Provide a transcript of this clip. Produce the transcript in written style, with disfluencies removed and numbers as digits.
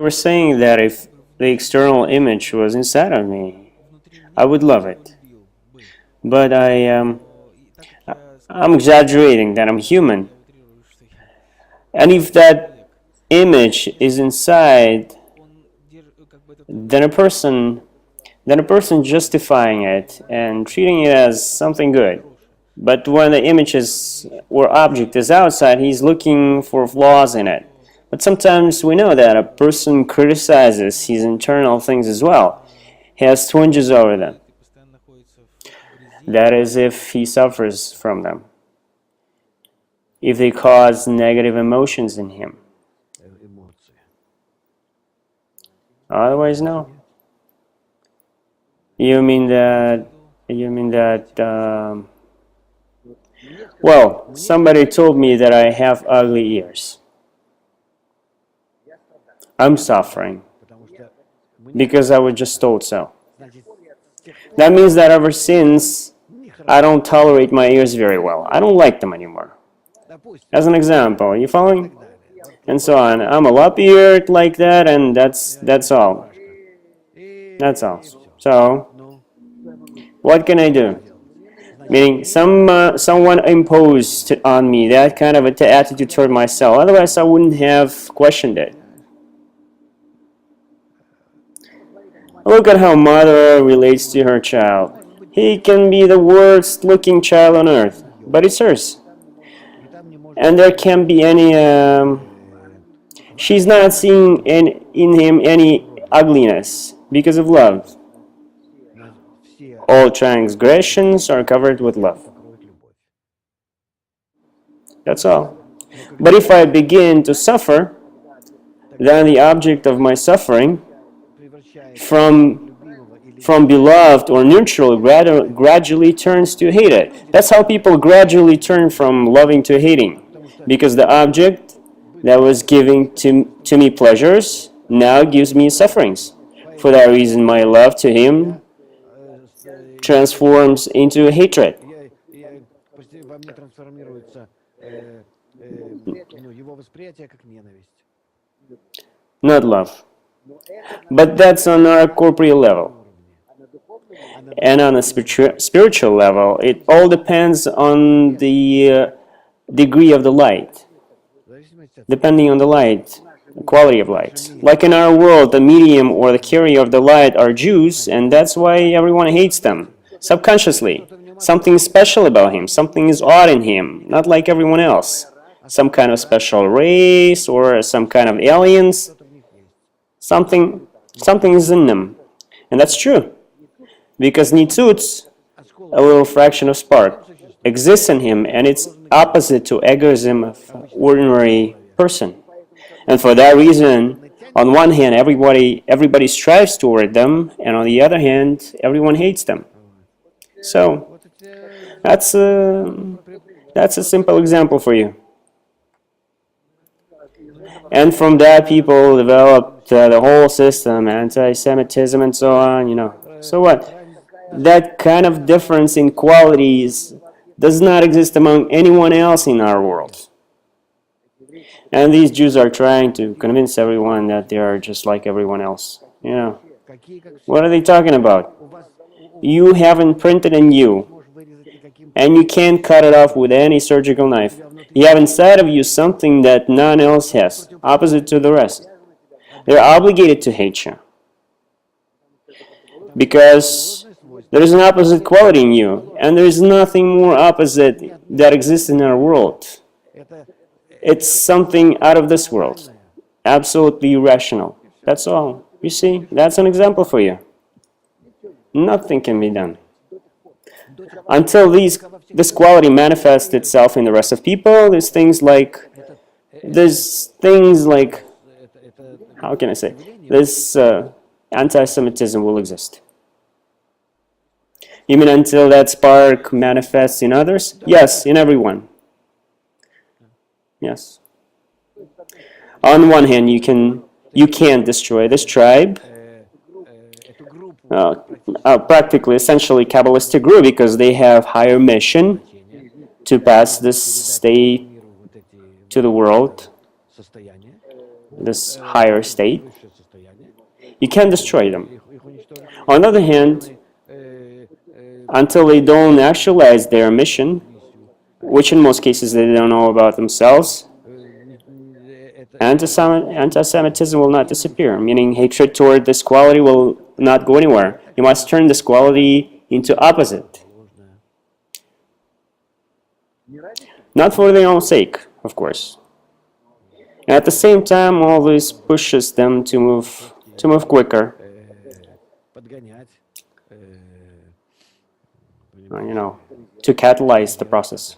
were saying that if the external image was inside of me, I would love it. But I'm exaggerating that I'm human. And if that image is inside, then a person justifying it and treating it as something good. But when the image is or object is outside, he's looking for flaws in it. But sometimes we know that a person criticizes his internal things as well. He has twinges over them. That is if he suffers from them. If they cause negative emotions in him. Otherwise, no. You mean that? Well, somebody told me that I have ugly ears. I'm suffering because I was just told so. That means that ever since I don't tolerate my ears very well. I don't like them anymore. As an example, you following? And so on. I'm a lop-eared like that, and that's all. That's all. So, what can I do? Meaning, someone imposed on me that kind of attitude toward myself. Otherwise, I wouldn't have questioned it. Look at how mother relates to her child. He can be the worst looking child on earth, but it's hers. And there can't be any, she's not seeing in him any ugliness because of love. All transgressions are covered with love. That's all. But if I begin to suffer, then the object of my suffering from beloved or neutral gradually turns to hated. That's how people gradually turn from loving to hating. Because the object that was giving to me pleasures now gives me sufferings. For that reason, my love to him transforms into hatred. Not love. But that's on our corporeal level. And on a spiritual level, it all depends on the degree of the light. Depending on the light, the quality of light. Like in our world, the medium or the carrier of the light are Jews, and that's why everyone hates them. Subconsciously. Something special about him. Something is odd in him, not like everyone else. Some kind of special race or some kind of aliens. Something is in them. And that's true. Because Nitsuts, a little fraction of spark, exists in him, and it's opposite to egoism of ordinary person. And for that reason, on one hand, everybody strives toward them, and on the other hand, everyone hates them. So that's a simple example for you. And from that, people developed the whole system, anti-Semitism and so on, So what? That kind of difference in qualities does not exist among anyone else in our world. And these Jews are trying to convince everyone that they are just like everyone else. What are they talking about? You have imprinted in you, and you can't cut it off with any surgical knife. You have inside of you something that none else has, opposite to the rest. They're obligated to hate you. Because there is an opposite quality in you, and there is nothing more opposite that exists in our world. It's something out of this world, absolutely irrational. That's all. You see, that's an example for you. Nothing can be done. Until this quality manifests itself in the rest of people, there's things like, how can I say, this anti-Semitism will exist. You mean until that spark manifests in others? Yes, in everyone. Yes. On one hand, you can't destroy this tribe, practically, essentially Kabbalistic group, because they have higher mission to pass this state to the world. this higher state, you can destroy them. On the other hand, until they don't actualize their mission, which in most cases they don't know about themselves, anti-Semitism will not disappear, meaning hatred toward this quality will not go anywhere. You must turn this quality into opposite. Not for their own sake, of course. And at the same time, all this pushes them to move quicker. You know, to catalyze the process.